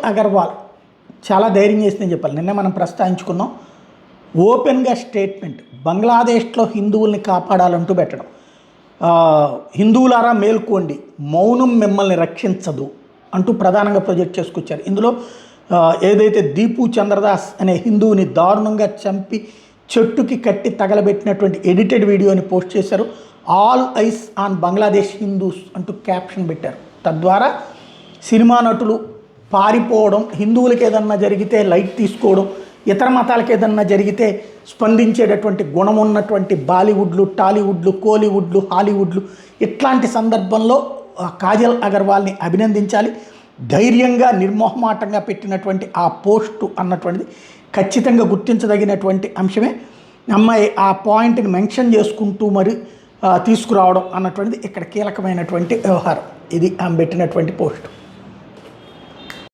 అగర్వాల్ చాలా ధైర్యం చేసిందని చెప్పాలి. నిన్న మనం ప్రస్తావించుకున్నాం. ఓపెన్గా స్టేట్మెంట్, బంగ్లాదేశ్లో హిందువుల్ని కాపాడాలంటూ పెట్టడం. హిందువులారా మేల్కోండి, మౌనం మిమ్మల్ని రక్షించదు అంటూ ప్రధానంగా ప్రొజెక్ట్ చేసుకొచ్చారు. ఇందులో ఏదైతే దీపు చంద్రదాస్ అనే హిందువుని దారుణంగా చంపి చెట్టుకి కట్టి తగలబెట్టినటువంటి ఎడిటెడ్ వీడియోని పోస్ట్ చేశారు. All eyes on Bangladesh Hindus అంటూ క్యాప్షన్ పెట్టారు. తద్వారా సినిమా నటులు పారిపోవడం, హిందువులకి ఏదన్నా జరిగితే లైట్ తీసుకోవడం, ఇతర మతాలకు ఏదన్నా జరిగితే స్పందించేటటువంటి గుణం ఉన్నటువంటి బాలీవుడ్లు, టాలీవుడ్లు, కోలీవుడ్లు, హాలీవుడ్లు ఇట్లాంటి సందర్భంలో కాజల్ అగర్వాల్ని అభినందించాలి. ధైర్యంగా నిర్మోహమాటంగా పెట్టినటువంటి ఆ పోస్టు అన్నటువంటిది ఖచ్చితంగా గుర్తించదగినటువంటి అంశమే. అమ్మాయి ఆ పాయింట్ని మెన్షన్ చేసుకుంటూ మరి తీసుకురావడం అన్నటువంటిది ఇక్కడ కీలకమైనటువంటి వ్యవహారం. ఇది ఆమె పెట్టినటువంటి పోస్టు.